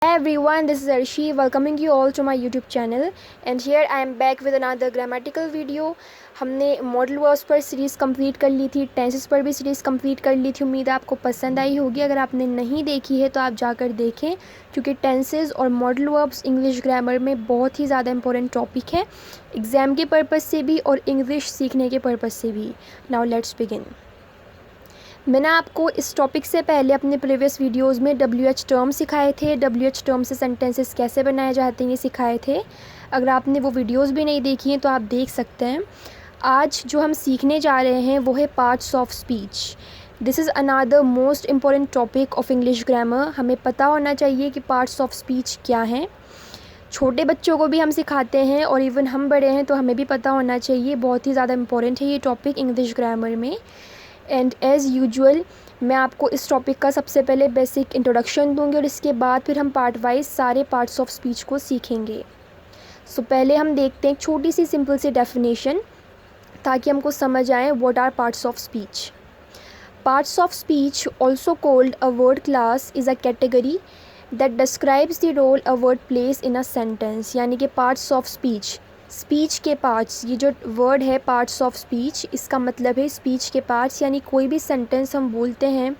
Hey everyone, this is Arshi welcoming you all to my YouTube channel and here I am back with another grammatical video। हमने modal verbs पर series complete कर ली थी, tenses पर भी series complete कर ली थी। उम्मीद है आपको पसंद आई होगी। अगर आपने नहीं देखी है तो आप जाकर देखें, क्योंकि टेंसेस और मॉडल वर्ब्स इंग्लिश ग्रामर में बहुत ही ज़्यादा इंपॉर्टेंट टॉपिक है, एग्ज़ाम के पर्पज़ से भी और इंग्लिश सीखने के पर्पज़ से भी। Now let's begin. मैंने आपको इस टॉपिक से पहले अपने प्रीवियस वीडियोस में WH टर्म सिखाए थे, WH टर्म से सेंटेंसेस कैसे बनाए जाते हैं ये सिखाए थे। अगर आपने वो वीडियोस भी नहीं देखी हैं तो आप देख सकते हैं। आज जो हम सीखने जा रहे हैं वो है parts of speech. This is another most important topic of English grammar. हमें पता होना चाहिए कि पार्ट्स ऑफ स्पीच क्या हैं। छोटे बच्चों को भी हम सिखाते हैं और इवन हम बड़े हैं तो हमें भी पता होना चाहिए। बहुत ही ज़्यादा इम्पॉर्टेंट है ये टॉपिक इंग्लिश ग्रामर में। एंड एज़ यूजुअल मैं आपको इस टॉपिक का सबसे पहले बेसिक इंट्रोडक्शन दूंगी और इसके बाद फिर हम पार्ट वाइज सारे पार्ट्स ऑफ स्पीच को सीखेंगे। सो पहले हम देखते हैं एक छोटी सी सिंपल सी डेफिनेशन, ताकि हमको समझ आए what are parts of speech. Parts of speech, also called a word class, is a category that describes the role a word place in a sentence. यानी कि पार्ट्स ऑफ स्पीच, स्पीच के parts, ये जो word है parts of speech, इसका मतलब है speech के पार्ट्स। यानी कोई भी सेंटेंस हम बोलते हैं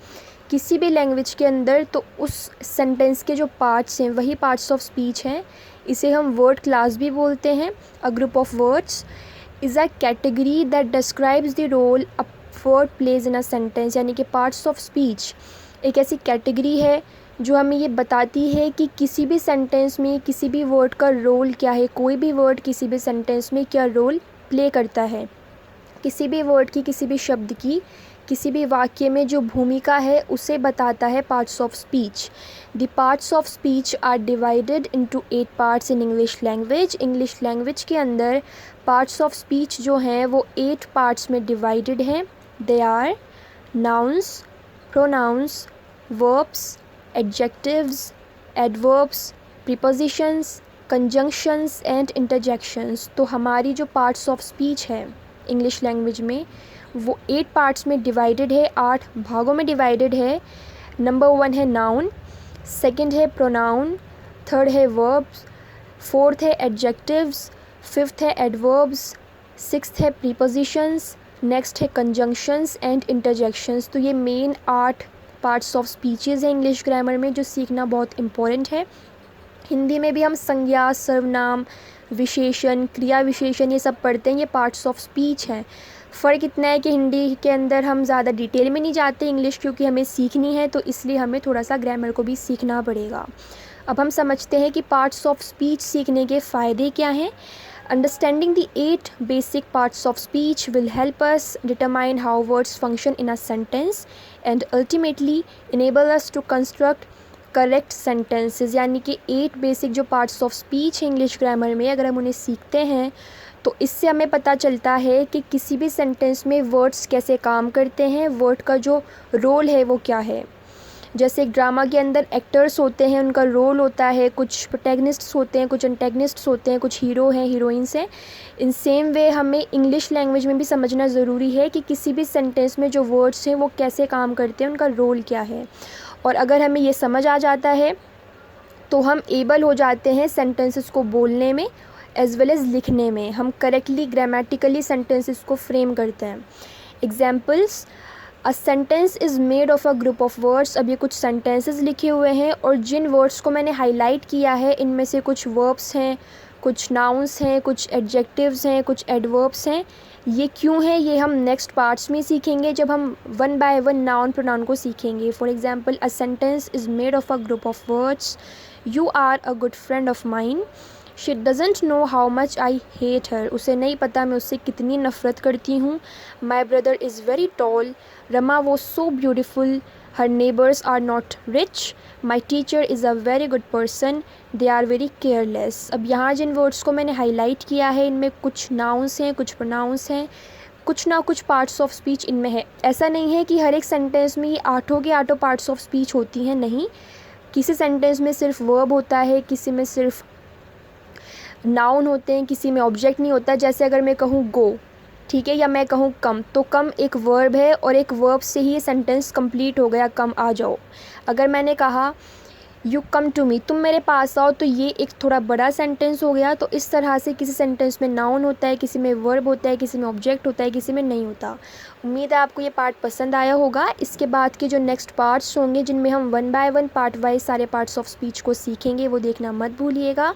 किसी भी लैंग्वेज के अंदर तो उस सेंटेंस के जो पार्ट्स हैं वही पार्ट्स ऑफ स्पीच हैं। इसे हम वर्ड क्लास भी बोलते हैं। A group of words is a category that describes the role a word plays in a sentence. यानी कि पार्ट्स ऑफ स्पीच एक ऐसी कैटेगरी है जो हमें ये बताती है कि किसी भी सेंटेंस में किसी भी वर्ड का रोल क्या है। कोई भी वर्ड किसी भी सेंटेंस में क्या रोल प्ले करता है, किसी भी वर्ड की, किसी भी शब्द की, किसी भी वाक्य में जो भूमिका है उसे बताता है parts of speech. The parts of speech are divided into 8 parts in English language. English language के अंदर पार्ट्स ऑफ स्पीच जो हैं वो 8 पार्ट्स में डिवाइडेड हैं। They are nouns, pronouns, verbs, adjectives, adverbs, prepositions, conjunctions and interjections। तो हमारी जो parts of speech है इंग्लिश लैंग्वेज में वो 8 पार्ट्स में डिवाइडेड है, 8 भागों में डिवाइडेड है। नंबर 1 है नाउन, सेकंड है प्रोनाउन, थर्ड है वर्ब्स, फोर्थ है एडजेक्टिव्स, फिफ्थ है एडवर्ब्स, सिक्स्थ है प्रीपोजिशंस, नेक्स्ट है कंजंक्शंस एंड इंटरजेक्शंस। तो ये मेन 8 पार्ट्स ऑफ स्पीचेज़ हैं इंग्लिश ग्रामर में, जो सीखना बहुत इम्पोर्टेंट है। हिंदी में भी हम संज्ञा, सर्वनाम, विशेषण, क्रिया विशेषण ये सब पढ़ते हैं, ये पार्ट्स ऑफ स्पीच हैं। फ़र्क इतना है कि हिंदी के अंदर हम ज़्यादा डिटेल में नहीं जाते, इंग्लिश क्योंकि हमें सीखनी है तो इसलिए हमें थोड़ा सा ग्रामर को भी सीखना पड़ेगा। अब हम समझते हैं कि पार्ट्स ऑफ स्पीच सीखने के फ़ायदे क्या हैं। Understanding the 8 basic parts of speech will help us determine how words function in a sentence and ultimately enable us to construct correct sentences। यानी कि 8 बेसिक जो पार्ट्स ऑफ स्पीच है English grammar में, अगर हम उन्हें सीखते हैं तो इससे हमें पता चलता है कि किसी भी सेंटेंस में वर्ड्स कैसे काम करते हैं, वर्ड का जो रोल है वो क्या है। जैसे एक ड्रामा के अंदर एक्टर्स होते हैं, उनका रोल होता है, कुछ प्रोटैगनिस्ट्स होते हैं, कुछ एंटेगनिस्ट्स होते हैं, कुछ हीरो हैं, हीरोइंस हैं। इन सेम वे हमें इंग्लिश लैंग्वेज में भी समझना ज़रूरी है कि किसी भी सेंटेंस में जो वर्ड्स हैं वो कैसे काम करते हैं, उनका रोल क्या है। और अगर हमें ये समझ आ जाता है तो हम एबल हो जाते हैं सेंटेंसेस को बोलने में एज़ वेल एज़ लिखने में। हम करेक्टली ग्रामेटिकली सेंटेंसेस को फ्रेम करते हैं। Examples, a sentence is made of a group of words. अब ये कुछ सेंटेंसेस लिखे हुए हैं और जिन वर्ड्स को मैंने हाईलाइट किया है इनमें से कुछ वर्ब्स हैं, कुछ नाउन्स हैं, कुछ एडजेक्टिव्स हैं, कुछ एडवर्ब्स हैं। ये क्यों है ये हम नेक्स्ट पार्ट्स में सीखेंगे जब हम one by one noun pronoun को सीखेंगे। For example, a sentence is made of a group of words. You are a good friend of mine. She doesn't know how much I hate her. उसे नहीं पता मैं उससे कितनी नफ़रत करती हूँ। My brother is very tall. Rama was so beautiful. Her neighbours are not rich. My teacher is a very good person. They are very careless. अब यहाँ जिन वर्ड्स को मैंने हाईलाइट किया है इनमें कुछ नाउन्स हैं, कुछ प्रोनाउंस हैं, कुछ ना कुछ पार्ट्स ऑफ स्पीच इनमें है। ऐसा नहीं है कि हर एक सेंटेंस में ये 8 के 8 पार्ट्स ऑफ स्पीच होती हैं, नहीं। किसी सेंटेंस में सिर्फ वर्ब होता है, किसी में सिर्फ नाउन होते हैं, किसी में ऑब्जेक्ट नहीं होता। जैसे अगर मैं कहूँ गो, ठीक है, या मैं कहूँ कम, तो कम एक वर्ब है और एक वर्ब से ही ये सेंटेंस कंप्लीट हो गया, कम आ जाओ। अगर मैंने कहा यू कम टू मी, तुम मेरे पास आओ। तो ये एक थोड़ा बड़ा सेंटेंस हो गया। तो इस तरह से किसी सेंटेंस में नाउन होता है, किसी में वर्ब होता है, किसी में ऑब्जेक्ट होता है, किसी में नहीं होता। उम्मीद है आपको ये पार्ट पसंद आया होगा। इसके बाद के जो नेक्स्ट पार्ट्स होंगे जिनमें हम one by one part wise सारे पार्ट्स ऑफ स्पीच को सीखेंगे, वो देखना मत भूलिएगा।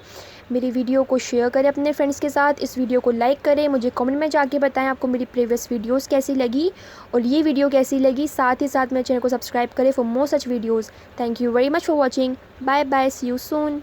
मेरी वीडियो को शेयर करें अपने फ्रेंड्स के साथ, इस वीडियो को लाइक करें, मुझे कमेंट में जाके बताएं आपको मेरी प्रीवियस वीडियोस कैसी लगी और ये वीडियो कैसी लगी। साथ ही साथ मेरे चैनल को सब्सक्राइब करें for more such videos. Thank you very much for watching. Bye bye, see you soon.